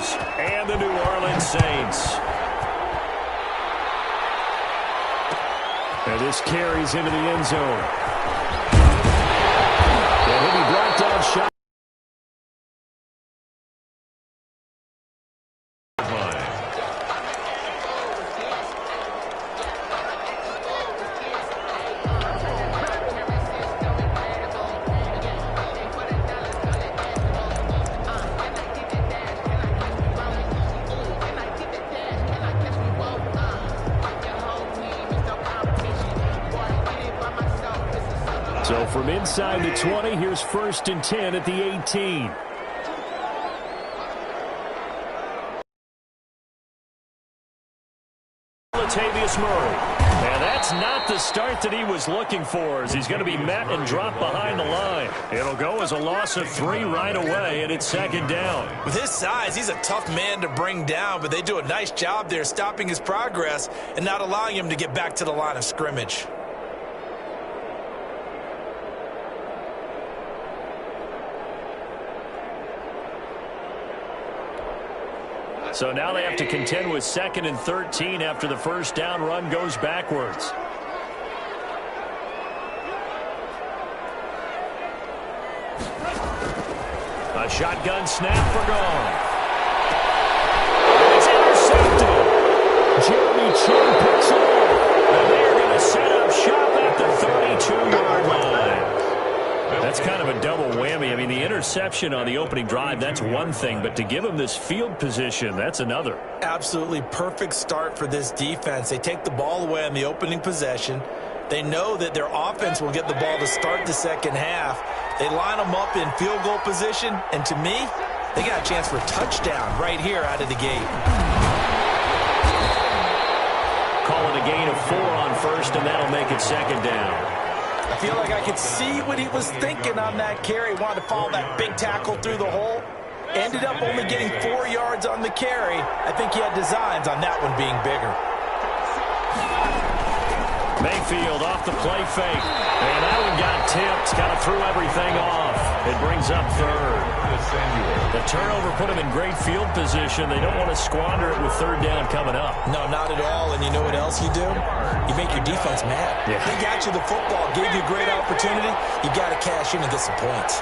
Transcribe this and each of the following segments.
Chargers and the New Orleans Saints. And this carries into the end zone. And he'll be brought down shot. So from inside the 20, here's 1st and 10 at the 18. Latavius Murray. And that's not the start that he was looking for, as he's going to be met and dropped behind the line. It'll go as a loss of 3 right away, and it's 2nd down. With his size, he's a tough man to bring down, but they do a nice job there stopping his progress and not allowing him to get back to the line of scrimmage. So now they have to contend with 2nd and 13 after the first down run goes backwards. A shotgun snap for gone. It's intercepted. Jeremy Chin picks it up. And they're going to set up shop at the 32-yard line. That's kind of a double whammy. I mean, the interception on the opening drive, that's one thing, but to give him this field position, that's another. Absolutely perfect start for this defense. They take the ball away on the opening possession. They know that their offense will get the ball to start the second half. They line them up in field goal position, and to me, they got a chance for a touchdown right here out of the gate. Call it a gain of 4 on first, and that'll make it 2nd down. I feel like I could see what he was thinking on that carry. Wanted to follow that big tackle through the hole. Ended up only getting 4 yards on the carry. I think he had designs on that one being bigger. Mayfield off the play fake. And that one got tipped. Kind of threw everything off. It brings up 3rd. The turnover put him in great field position. They don't want to squander it with 3rd down coming up. No, not at all. And you know what else you do? You make your defense mad. Yeah. They got you the football, gave you a great opportunity. You got to cash in and get some points.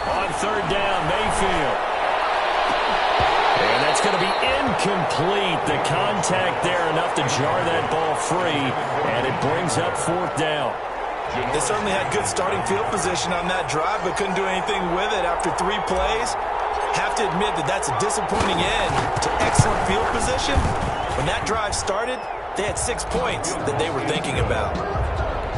On 3rd down, Mayfield. And that's going to be incomplete. The contact there enough to jar that ball free, and it brings up 4th down. They certainly had good starting field position on that drive, but couldn't do anything with it after 3 plays. Have to admit that that's a disappointing end to excellent field position. When that drive started, they had 6 points that they were thinking about.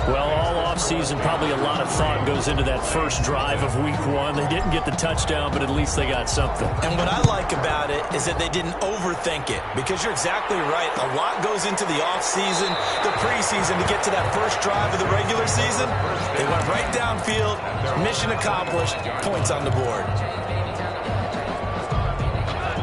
Well, all offseason, probably a lot of thought goes into that first drive of week 1. They didn't get the touchdown, but at least they got something. And what I like about it is that they didn't overthink it, because you're exactly right. A lot goes into the offseason, the preseason, to get to that first drive of the regular season. They went right downfield, mission accomplished, points on the board.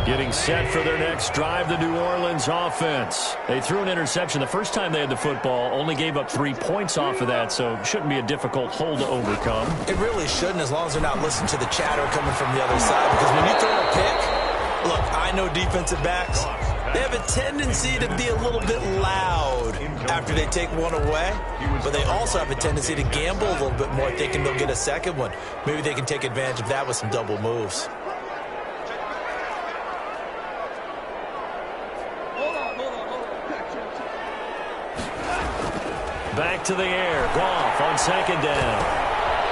Getting set for their next drive, the New Orleans offense. They threw an interception the first time they had the football, only gave up 3 points off of that, so shouldn't be a difficult hole to overcome. It really shouldn't, as long as they're not listening to the chatter coming from the other side, because when you throw a pick, look, I know defensive backs, they have a tendency to be a little bit loud after they take one away, but they also have a tendency to gamble a little bit more, thinking they'll get a second one. Maybe they can take advantage of that with some double moves. Back to the air. Goff on 2nd down.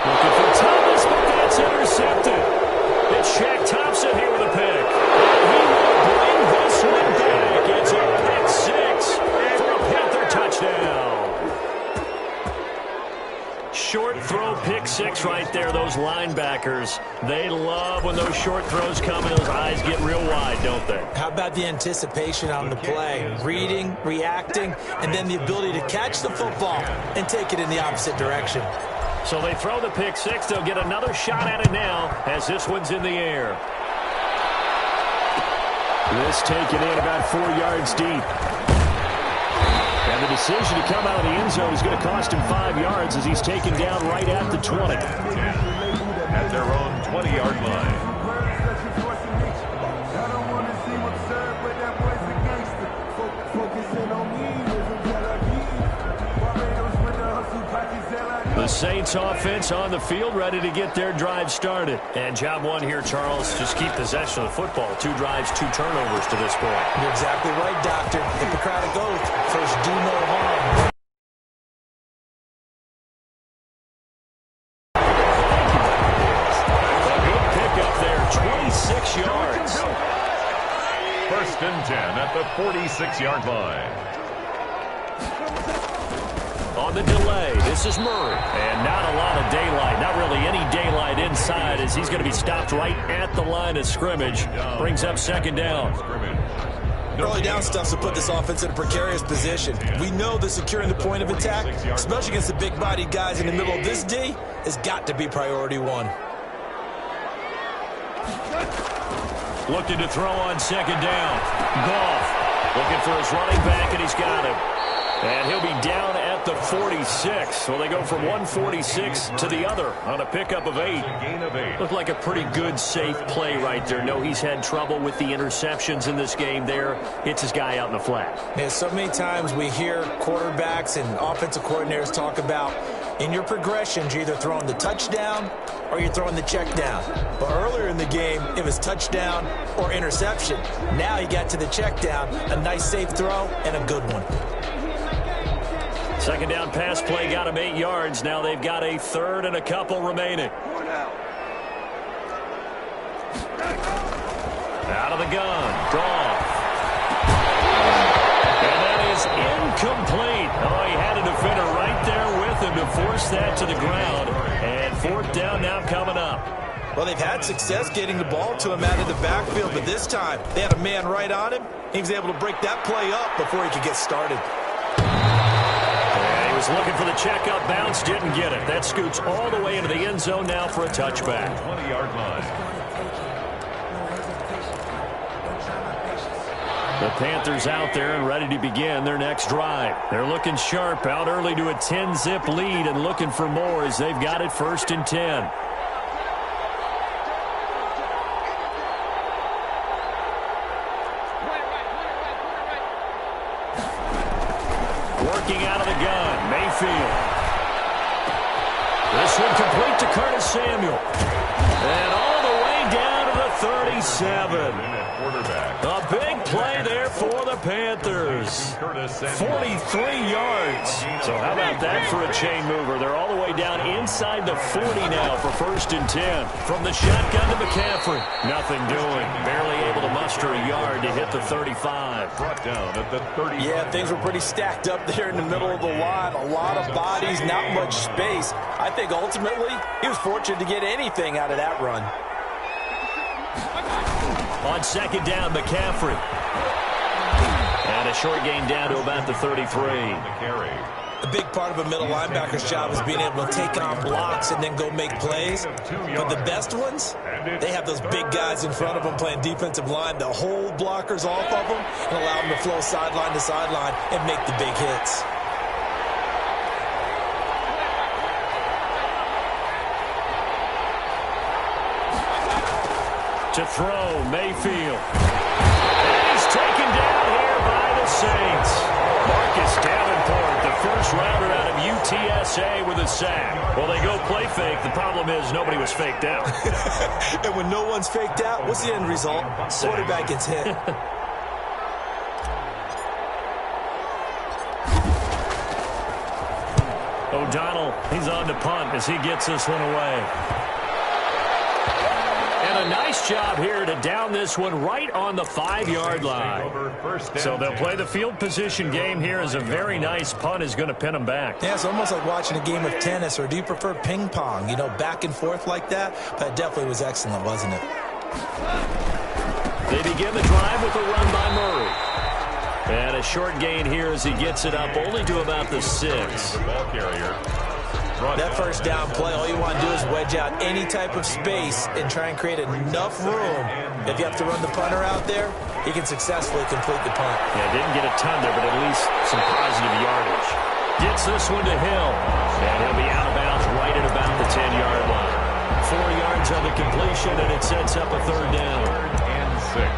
Looking for Thomas, but that's intercepted. It's Shaq Thompson here with a pick. And he will bring this one back. It's a pick 6 for a Panther touchdown. Short throw, pick 6 right there. Those linebackers, they love when those short throws come and those eyes get real wide, don't they? How about the anticipation on the play? Reading, reacting, and then the ability to catch the football and take it in the opposite direction. So they throw the pick 6. They'll get another shot at it now as this one's in the air. This taken in about 4 yards deep. And the decision to come out of the end zone is going to cost him 5 yards as he's taken down right at the 20. at their own 20-yard line. The Saints offense on the field, ready to get their drive started. And job one here, Charles, just keep possession of the football. 2 drives, 2 turnovers to this point. You're exactly right, Doctor. Hippocratic oath. First, do no harm. A good pickup there, 26 yards. First and 10 at the 46-yard line. On the delay, this is Murray. And not a lot of daylight, not really any daylight inside as he's going to be stopped right at the line of scrimmage. Brings up second down. Early down stuff to put this offense in a precarious position. We know that securing the point of attack, especially against the big-bodied guys in the middle of this D, has got to be priority one. Looking to throw on second down. Goff looking for his running back, and he's got him. And he'll be down at the 46. So they go from 146 to the other on a pickup of 8. Looked like a pretty good, safe play right there. No, he's had trouble with the interceptions in this game there. Hits his guy out in the flat. Man, so many times we hear quarterbacks and offensive coordinators talk about in your progressions, you're either throwing the touchdown or you're throwing the check down. But earlier in the game, it was touchdown or interception. Now he got to the check down, a nice safe throw and a good one. Second down pass play got him 8 yards. Now they've got a third and a couple remaining. Out of the gun. Goff. And that is incomplete. Oh, he had a defender right there with him to force that to the ground. And fourth down now coming up. Well, they've had success getting the ball to him out of the backfield, but this time they had a man right on him. He was able to break that play up before he could get started. Looking for the checkup bounce, didn't get it. That scoots all the way into the end zone now for a touchback. 20-yard line. The Panthers out there and ready to begin their next drive. They're looking sharp, out early to a 10-zip lead and looking for more as they've got it first and 10. Working out of the gun, Mayfield. This one complete to Curtis Samuel. And all the way down to the 37. A big play there for the Panthers. 43 yards. So how about that for a chain mover? They're all the way down inside the 40 now for first and 10. From the shotgun to McCaffrey. Nothing doing. Barely able to muster a yard to hit the 35. Brought down at the 30. Yeah, things were pretty stacked up there in the middle of the line. A lot of bodies, not much space. I think ultimately he was fortunate to get anything out of that run. On second down, McCaffrey. And a short gain down to about the 33. A big part of a middle linebacker's job is being able to take on blocks and then go make plays. But the best ones, they have those big guys in front of them playing defensive line to hold blockers off of them and allow them to flow sideline to sideline and make the big hits. To throw, Mayfield. And he's taken down here by the Saints. Marcus Davenport, the first rounder out of UTSA with a sack. Well, they go play fake. The problem is nobody was faked out. And when no one's faked out, what's the end result? Quarterback gets hit. O'Donnell, he's on to punt as he gets this one away. And a nice job here to down this one right on the 5-yard line. So they'll play the field position game here as a very nice punt is going to pin them back. Yeah, it's almost like watching a game of tennis, or do you prefer ping pong? You know, back and forth like that? That definitely was excellent, wasn't it? They begin the drive with a run by Murray. And a short gain here as he gets it up only to about the 6. Ball carrier. That first down play, all you want to do is wedge out any type of space and try and create enough room. If you have to run the punter out there, he can successfully complete the punt. Yeah, didn't get a ton there, but at least some positive yardage. Gets this one to Hill. And he'll be out of bounds right at about the 10-yard line. 4 yards. yards on the completion, and it sets up a third down. 3rd and 6.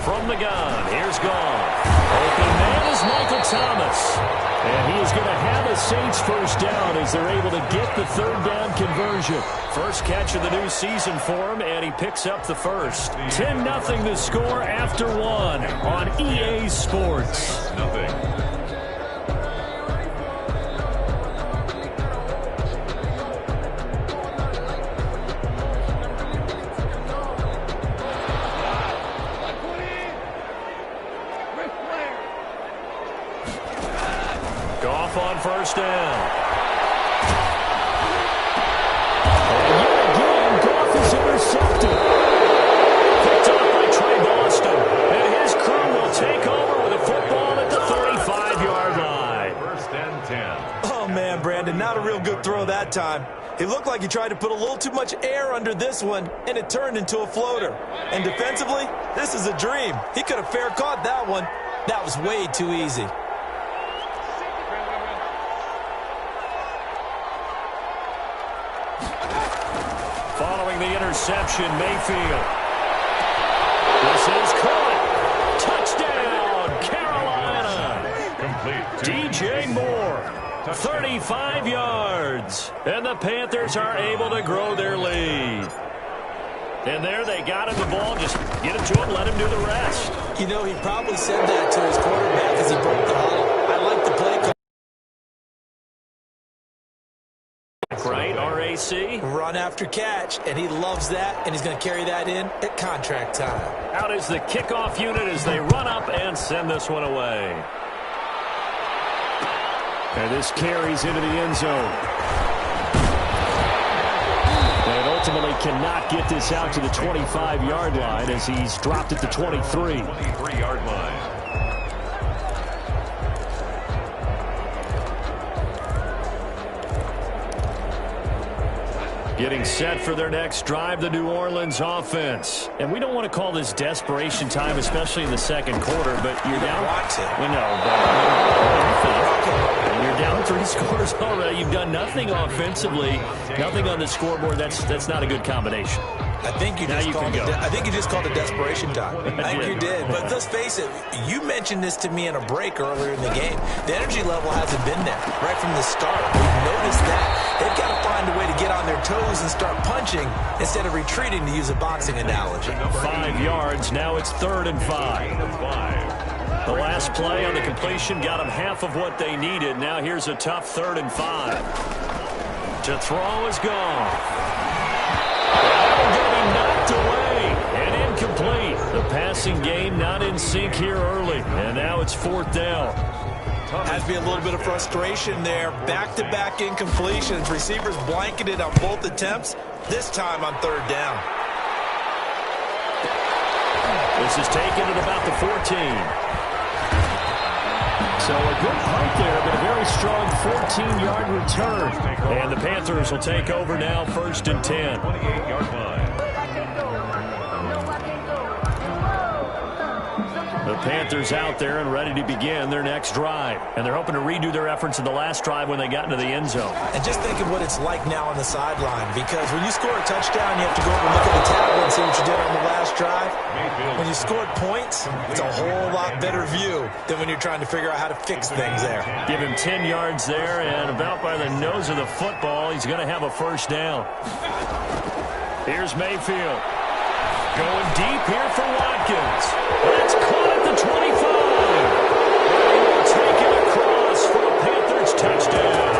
From the gun, here's Gone. Open man is Michael Thomas. And he is going to have a Saints first down as they're able to get the third down conversion. First catch of the new season for him, and he picks up the first. 10-0 the score after one on EA Sports. Nothing. Goff on first down. And yet again, Goff is intercepted. Picked off by Trey Boston. And his crew will take over with a football at the 35-yard line. 1st and 10. Oh, man, Brandon, not a real good throw that time. He looked like he tried to put a little too much air under this one, and it turned into a floater. And defensively, this is a dream. He could have fair caught that one. That was way too easy. Following the interception, Mayfield. This is caught. Touchdown, Carolina. Complete. DJ Moore, 35 yards. And the Panthers are able to grow their lead. And there they got him the ball. Just get it to him, let him do the rest. You know, he probably said that to his quarterback as he broke the huddle. I like the play call. Right, RAC. Run after catch, and he loves that, and he's going to carry that in at contract time. Out is the kickoff unit as they run up and send this one away. And this carries into the end zone. And ultimately cannot get this out to the 25-yard line as he's dropped at the 23. 23-yard line. Getting set for their next drive, the New Orleans offense. And we don't want to call this desperation time, especially in the second quarter, but you're down. We know, but you're down 3 scores already. You've done nothing offensively, nothing on the scoreboard. That's not a good combination. I think you just called it desperation time. I think you did. But let's face it, you mentioned this to me in a break earlier in the game. The energy level hasn't been there right from the start. We've noticed that. They've got to find a way to get on their toes and start punching instead of retreating, to use a boxing analogy. 5 yards. Now it's 3rd and 5. The last play on the completion got them half of what they needed. Now here's a tough 3rd and 5. To throw is gone. Knocked away and incomplete. The passing game not in sync here early, and now it's 4th down. Has to be a little bit of frustration there. Back-to-back incompletions. Receivers blanketed on both attempts, this time on 3rd down. This is taken at about the 14. So a good punt there, but a very strong 14-yard return. And the Panthers will take over now, 1st and 10. 28-yard line. The Panthers out there and ready to begin their next drive. And they're hoping to redo their efforts in the last drive when they got into the end zone. And just think of what it's like now on the sideline, because when you score a touchdown, you have to go over and look at the tablet and see what you did on the last drive. When you scored points, it's a whole lot better view than when you're trying to figure out how to fix things there. Give him 10 yards there, and about by the nose of the football, he's going to have a 1st down. Here's Mayfield. Going deep here for Watkins. That's caught at the 25. And he will take it across for a Panthers touchdown.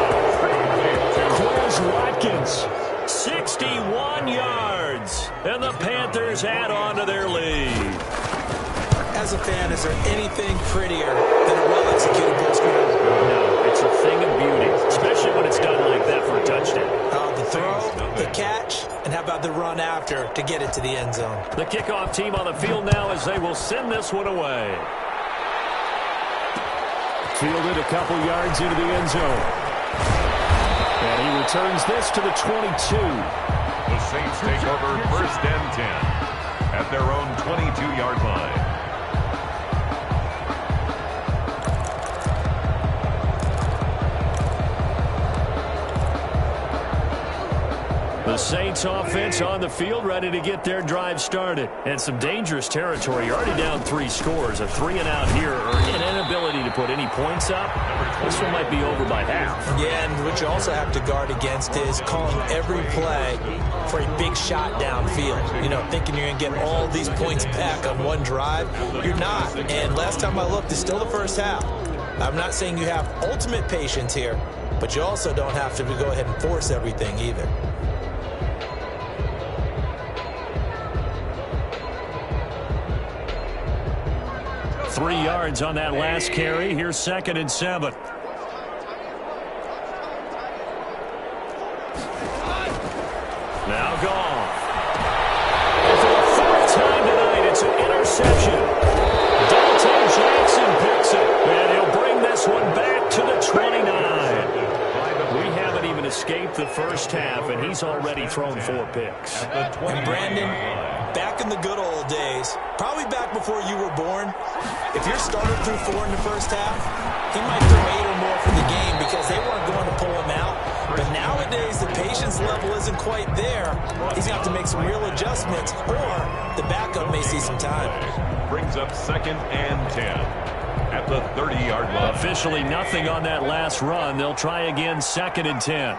Quiz Watkins, 61 yards. And the Panthers add on to their lead. As a fan, is there anything prettier than a well-executed ball screen? No, it's a thing of beauty, especially when it's done like that for a touchdown. The throw, the catch, and how about the run after to get it to the end zone? The kickoff team on the field now as they will send this one away. Fielded a couple yards into the end zone. And he returns this to the 22. The Saints take over 1st and 10 at their own 22-yard line. The Saints offense on the field, ready to get their drive started. And some dangerous territory. You're already down 3 scores. A 3-and-out here, or an inability to put any points up. This one might be over by half. Yeah, and what you also have to guard against is calling every play for a big shot downfield. You know, thinking you're going to get all these points back on one drive. You're not. And last time I looked, it's still the first half. I'm not saying you have ultimate patience here, but you also don't have to go ahead and force everything either. 3 yards on that last carry. Here's 2nd and 7. Now gone. And for the 4th time tonight, it's an interception. Dalton Jackson picks it. And he'll bring this one back to the 29. We haven't even escaped the first half, and he's already thrown 4 picks. And Brandon, back in the good old days, probably back before you were born, if your starter threw 4 in the first half, he might throw 8 or more for the game because they weren't going to pull him out. But nowadays, the patience level isn't quite there. He's going to have to make some real adjustments, or the backup may see some time. Brings up 2nd and 10 at the 30-yard line. Officially nothing on that last run. They'll try again, 2nd and 10.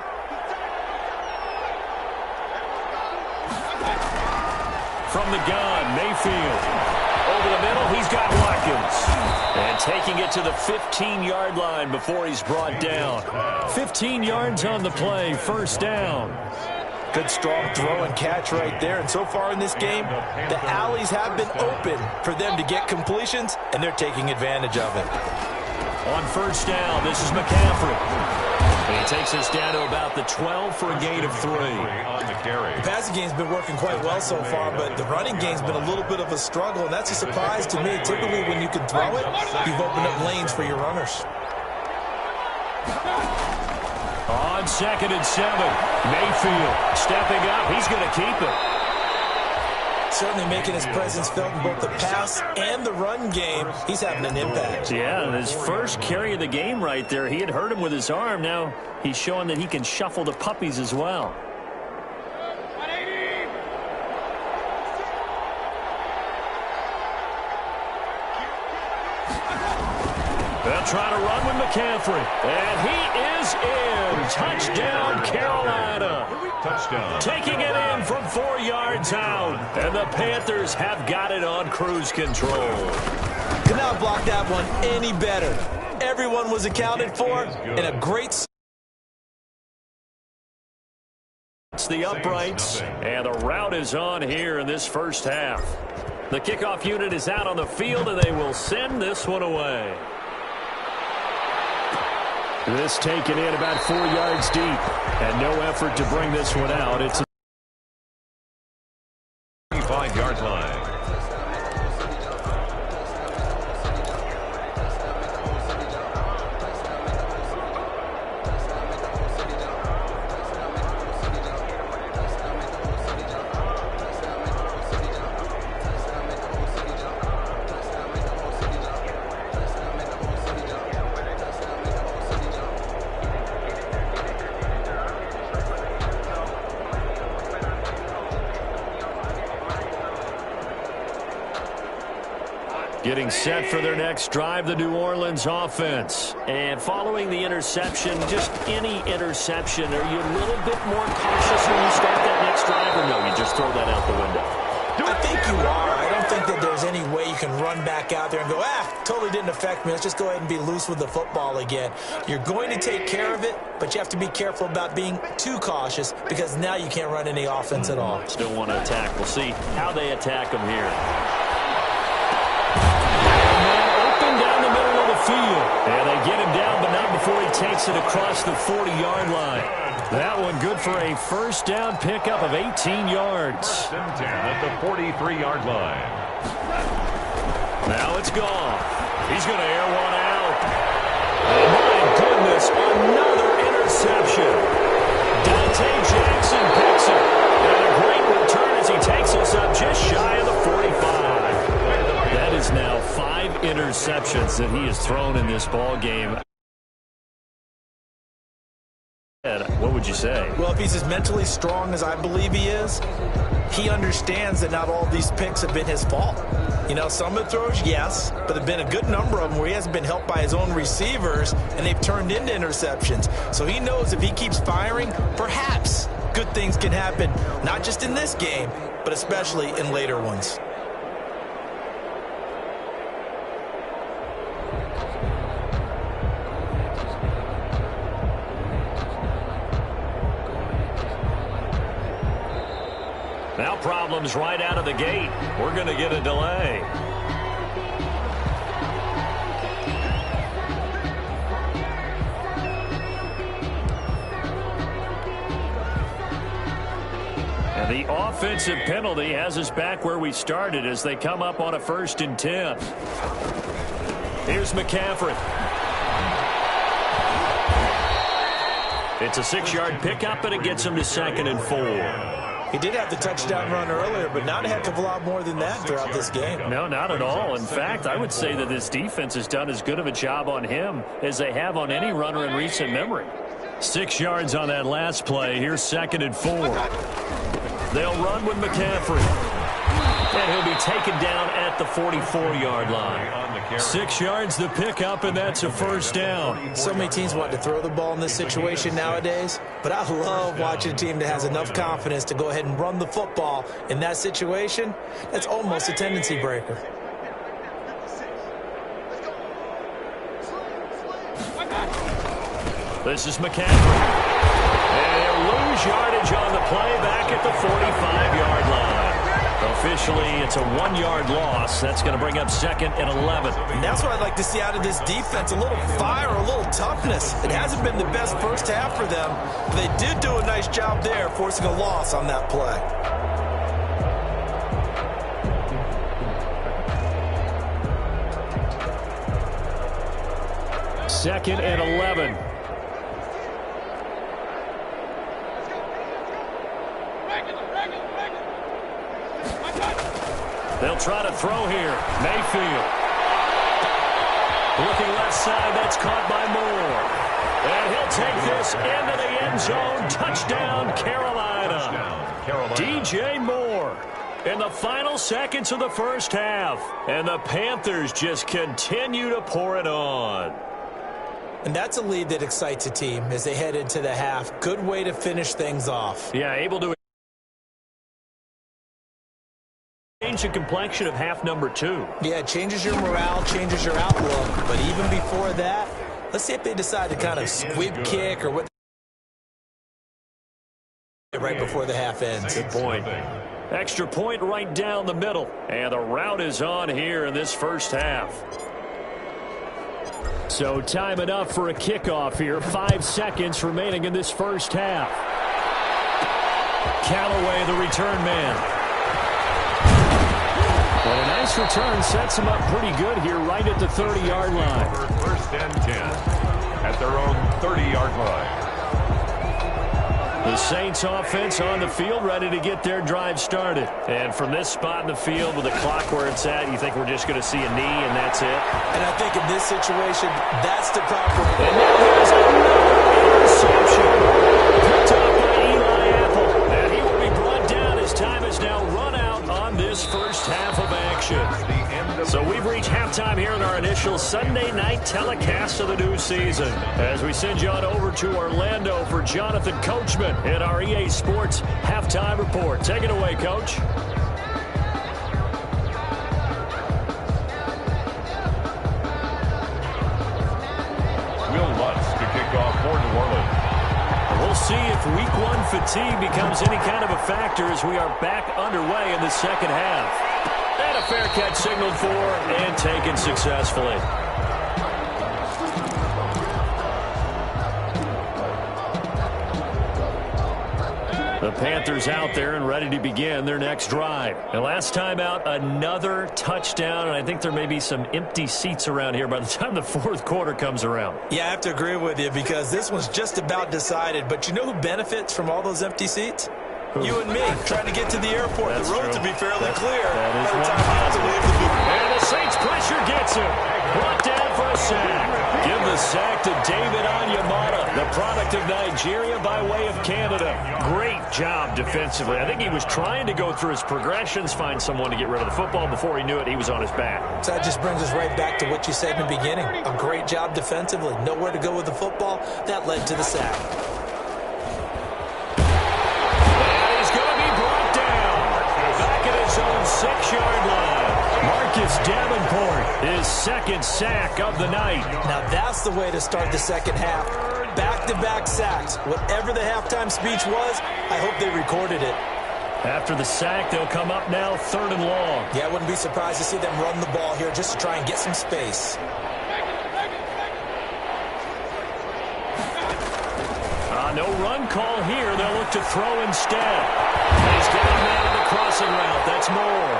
From the gun, Mayfield. Over the middle, he's got Watkins. And taking it to the 15-yard line before he's brought down. 15 yards on the play, 1st down. Good strong throw and catch right there. And so far in this game, the alleys have been open for them to get completions, and they're taking advantage of it. On 1st down, this is McCaffrey. And he takes us down to about the 12 for a gain of 3. On the carry. The passing game's been working quite well so far, but the running game's been a little bit of a struggle, and that's a surprise to me. Typically, when you can throw it, you've opened up lanes for your runners. On 2nd and 7, Mayfield stepping up. He's going to keep it. Certainly making his presence felt in both the pass and the run game. He's having an impact. Yeah, and his first carry of the game right there, he had hurt him with his arm. Now he's showing that he can shuffle the puppies as well. They'll try to run with McCaffrey. And he is in. Touchdown, Carolina. Touchdown. Taking it in from 4 yards out. And the Panthers have got it on cruise control. Could not block that one any better. Everyone was accounted for, and a great... It's the uprights, and the route is on here in this first half. The kickoff unit is out on the field, and they will send this one away. This taken in about 4 yards deep, and no effort to bring this one out. It's a 35-yard line. Getting set for their next drive, the New Orleans offense. And following the interception, just any interception, are you a little bit more cautious when you start that next drive, or no, you just throw that out the window? I think you are. I don't think that there's any way you can run back out there and go, totally didn't affect me. Let's just go ahead and be loose with the football again. You're going to take care of it, but you have to be careful about being too cautious because now you can't run any offense at all. Still want to attack. We'll see how they attack them here. Down the middle of the field. And they get him down, but not before he takes it across the 40-yard line. That one good for a first down pickup of 18 yards. 1st and 10 at the 43-yard line. Now it's gone. He's going to air one out. Oh, my goodness, another interception. Dante Jackson picks it. And a great return as he takes us up just shy of the 45. That is now 5 interceptions that he has thrown in this ball game. What would you say? Well, if he's as mentally strong as I believe he is, he understands that not all these picks have been his fault. You know, some of the throws, yes, but there have been a good number of them where he hasn't been helped by his own receivers, and they've turned into interceptions. So he knows if he keeps firing, perhaps good things can happen, not just in this game, but especially in later ones. Now problems right out of the gate. We're going to get a delay. And the offensive penalty has us back where we started as they come up on a 1st and 10. Here's McCaffrey. It's a 6-yard pickup, and it gets him to 2nd and 4. He did have the touchdown run earlier, but not a heck of a lot more than that throughout this game. No, not at all. In fact, I would say that this defense has done as good of a job on him as they have on any runner in recent memory. 6 yards on that last play. Here's 2nd and 4. They'll run with McCaffrey. And he'll be taken down at the 44-yard line. 6 yards the pickup, and that's a 1st down. So many teams want to throw the ball in this situation nowadays, but I love watching a team that has enough confidence to go ahead and run the football in that situation. That's almost a tendency breaker. This is McCaffrey. And he'll lose yardage on the play back at the 45-yard line. Officially, it's a 1-yard loss. That's going to bring up 2nd and 11. And that's what I'd like to see out of this defense, a little fire, a little toughness. It hasn't been the best first half for them, but they did do a nice job there, forcing a loss on that play. Second and 11. They'll try to throw here. Mayfield. Looking left side. That's caught by Moore. And he'll take this into the end zone. Touchdown, Carolina. DJ Moore in the final seconds of the first half. And the Panthers just continue to pour it on. And that's a lead that excites a team as they head into the half. Good way to finish things off. Yeah, able to change the complexion of half number 2. Yeah, it changes your morale, changes your outlook. But even before that, let's see if they decide to kind of squib kick or what right before the half ends. Good point. Extra point right down the middle. And the route is on here in this first half. So time enough for a kickoff here. 5 seconds remaining in this first half. Callaway, the return man. But a nice return sets them up pretty good here right at the 30-yard line. 1st and 10 at their own 30-yard line. The Saints offense on the field ready to get their drive started. And from this spot in the field with the clock where it's at, you think we're just going to see a knee and that's it? And I think in this situation, that's the proper. And now there's another interception. Picked up by Eli Apple. And he will be brought down as time is now run out on this first half of action. So we've reached halftime here in our initial Sunday night telecast of the new season. As we send you on over to Orlando for Jonathan Coachman in our EA Sports Halftime Report. Take it away, Coach. Will Lutz to kick off for New Orleans. We'll see if week 1 fatigue becomes any kind of a factor as we are back underway in the second half. And a fair catch signaled for and taken successfully. The Panthers out there and ready to begin their next drive. And last time out, another touchdown, and I think there may be some empty seats around here by the time the fourth quarter comes around. Yeah, I have to agree with you because this one's just about decided. But you know who benefits from all those empty seats? You and me, trying to get to the airport. That's the road true. to be fairly clear. That is by the one time you have to positive. leave the booth. And the Saints pressure gets him. Brought down for a sack. Give the sack to David Onyemata, the product of Nigeria by way of Canada. Great job defensively. I think he was trying to go through his progressions, find someone to get rid of the football. Before he knew it, he was on his back. So that just brings us right back to what you said in the beginning. A great job defensively. Nowhere to go with the football. That led to the sack. Zone 6-yard line. Marcus Davenport, his second sack of the night. Now that's the way to start the second half. Back-to-back sacks. Whatever the halftime speech was, I hope they recorded it. After the sack, they'll come up now 3rd and long. Yeah, I wouldn't be surprised to see them run the ball here just to try and get some space. No run call here. They'll look to throw instead. He's got a man on the crossing route. That's Moore.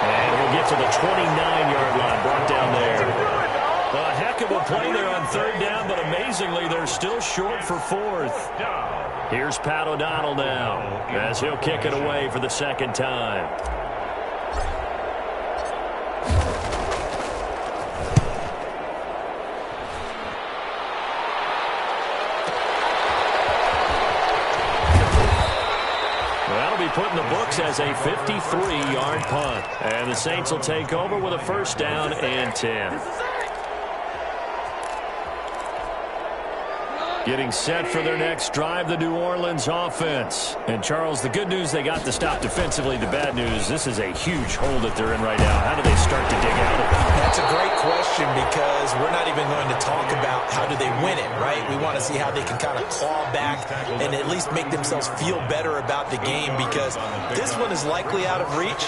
And we'll get to the 29-yard line. Brought down there. A heck of a play there on 3rd down, but amazingly, they're still short for 4th. Here's Pat O'Donnell now as he'll kick it away for the second time. Put in the books as a 53-yard punt. And the Saints will take over with a 1st down and 10. Getting set for their next drive, the New Orleans offense. And, Charles, the good news, they got the stop defensively. The bad news, this is a huge hole that they're in right now. How do they start to dig out of it? That's a great question because we're not even going to talk about how do they win it, right? We want to see how they can kind of claw back and at least make themselves feel better about the game because this one is likely out of reach,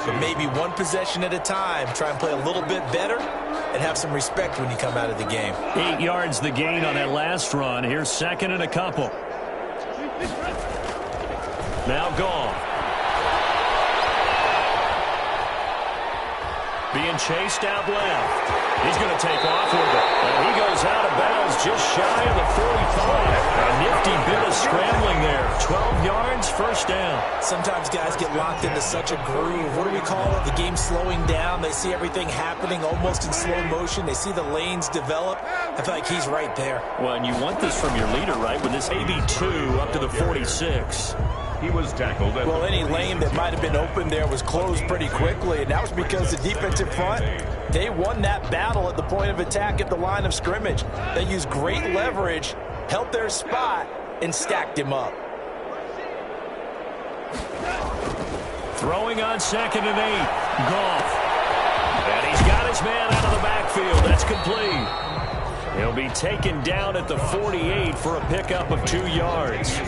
but maybe one possession at a time. Try and play a little bit better and have some respect when you come out of the game. 8 yards the gain on that last run. Here's 2nd and a couple. Now gone. Being chased out left. He's going to take off with it. And he goes out of bounds just shy of the 45. A nifty bit of scrambling there. 12 yards, 1st down. Sometimes guys get locked into such a groove. What do we call it? The game slowing down. They see everything happening almost in slow motion. They see the lanes develop. I feel like he's right there. Well, and you want this from your leader, right? With this AB2 up to the 46. He was tackled. Well, any lane that might have been open there was closed pretty quickly, and that was because the defensive front, they won that battle at the point of attack at the line of scrimmage. They used great leverage, held their spot, and stacked him up. Throwing on 2nd and 8. Goff. And he's got his man out of the backfield. That's complete. He'll be taken down at the 48 for a pickup of 2 yards.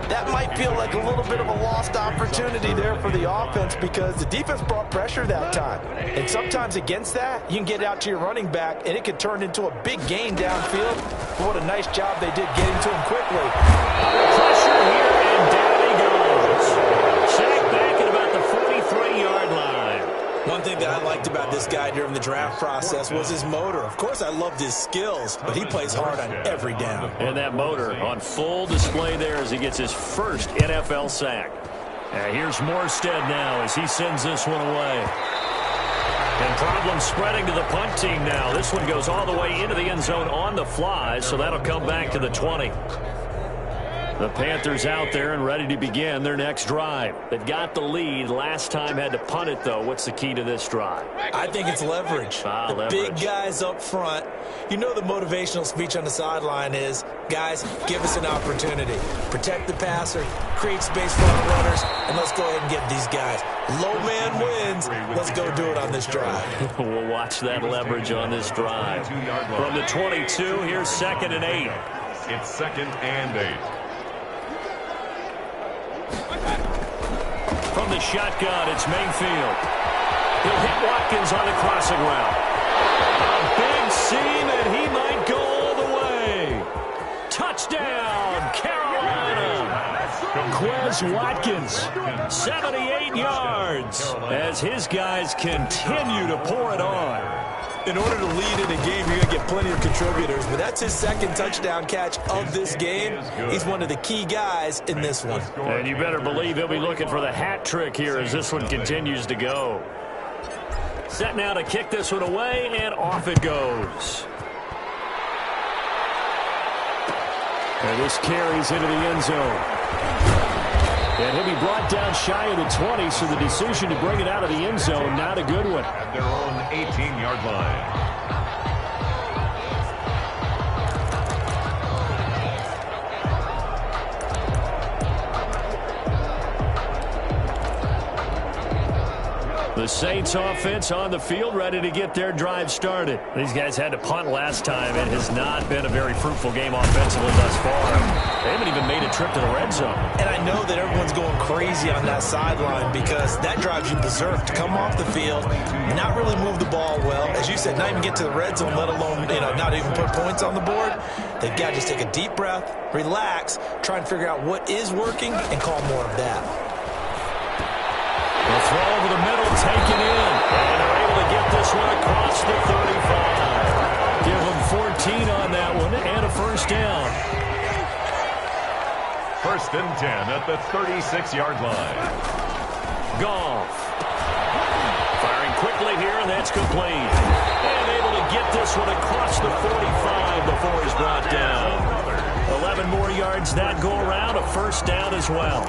That might feel like a little bit of a lost opportunity there for the offense because the defense brought pressure that time. And sometimes against that, you can get out to your running back, and it could turn into a big gain downfield. But what a nice job they did getting to him quickly. Pressure here, and down he goes. Sacked back at about the 43-yard line. One thing that I liked about this guy during the draft process was his motor. Of course, I loved his skills, but he plays hard on every down. And that motor on full display there as he gets his first NFL sack. Here's Morstead now as he sends this one away. And problems spreading to the punt team now. This one goes all the way into the end zone on the fly, so that'll come back to the 20. The Panthers out there and ready to begin their next drive. They've got the lead. Last time had to punt it, though. What's the key to this drive? I think it's leverage. Leverage. Big guys up front. You know the motivational speech on the sideline is, guys, give us an opportunity. Protect the passer, create space for our runners, and let's go ahead and get these guys. Low man wins. Let's go do it on this drive. We'll watch that leverage on this drive. From the 22, here's 2nd and 8. It's 2nd and 8. From the shotgun, it's Mayfield. He'll hit Watkins on the crossing route. A big seam, and he might go all the way. Touchdown, Carolina. is Watkins. 78 yards as his guys continue to pour it on. In order to lead in a game, you're going to get plenty of contributors, but that's his second touchdown catch of this game. He's one of the key guys in this one. And you better believe he'll be looking for the hat trick here as this one continues to go. Set now to kick this one away, and off it goes. And this carries into the end zone. And he'll be brought down shy of the 20, so the decision to bring it out of the end zone, not a good one. At their own 18-yard line. The Saints offense on the field, ready to get their drive started. These guys had to punt last time. It has not been a very fruitful game offensively thus far. They haven't even made a trip to the red zone. And I know that everyone's going crazy on that sideline because that drives you berserk to come off the field, not really move the ball well. As you said, not even get to the red zone, let alone, not even put points on the board. They've got to just take a deep breath, relax, try and figure out what is working and call more of that. The throw over the middle, taken in. And they're able to get this one across the 35. Give them 14 on that one and a first down. First and 10 at the 36-yard line. Goff. Firing quickly here, and that's complete. And able to get this one across the 45 before he's brought down. 11 more yards that go around, a first down as well.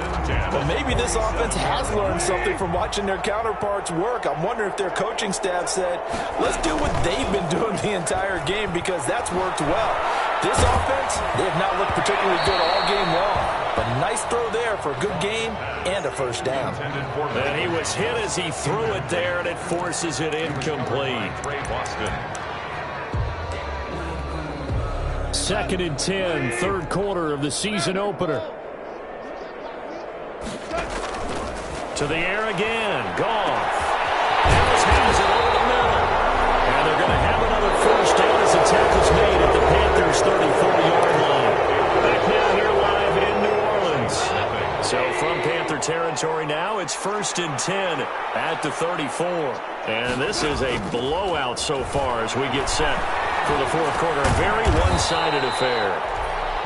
Well, maybe this offense has learned something from watching their counterparts work. I'm wondering if their coaching staff said, let's do what they've been doing the entire game because that's worked well. This offense, they have not looked particularly good all game long. But nice throw there for a good game and a first down. And he was hit as he threw it there, and it forces it incomplete. Second and 10, third quarter of the season opener. To the air again. Goff. Dallas has it over the middle. And they're going to have another first down as the tackle's made at the Panthers' 34-yard line. Back now here live in New Orleans. So from Panther territory now, it's first and 10 at the 34. And this is a blowout so far as we get set for the fourth quarter. A very one-sided affair.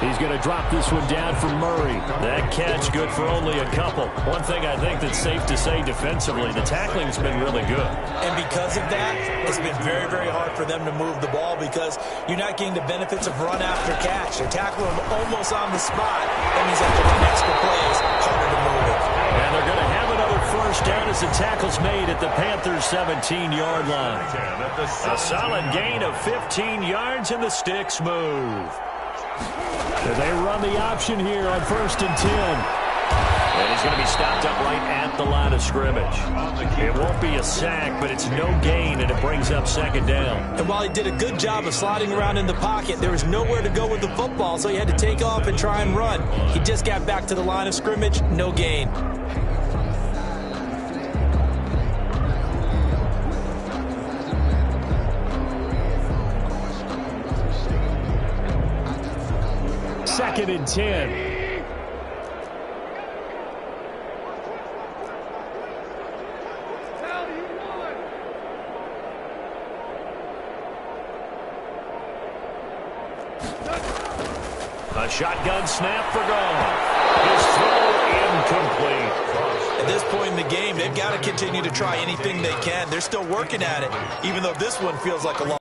He's going to drop this one down for Murray. That catch good for only a couple. One thing I think that's safe to say defensively, the tackling's been really good. And because of that, it's been very, very hard for them to move the ball because you're not getting the benefits of run after catch. They're tackling them almost on the spot. That means after the extra plays, harder to move it. And they're going to have another first down as the tackle's made at the Panthers' 17-yard line. A solid gain of 15 yards and the sticks move. They run the option here on first and 10. And he's going to be stopped up right at the line of scrimmage. It won't be a sack, but it's no gain, and it brings up second down. And while he did a good job of sliding around in the pocket, there was nowhere to go with the football, so he had to take off and try and run. He just got back to the line of scrimmage, no gain. Second and 10. A shotgun snap for Goff. His throw incomplete. At this point in the game, they've got to continue to try anything they can. They're still working at it, even though this one feels like a long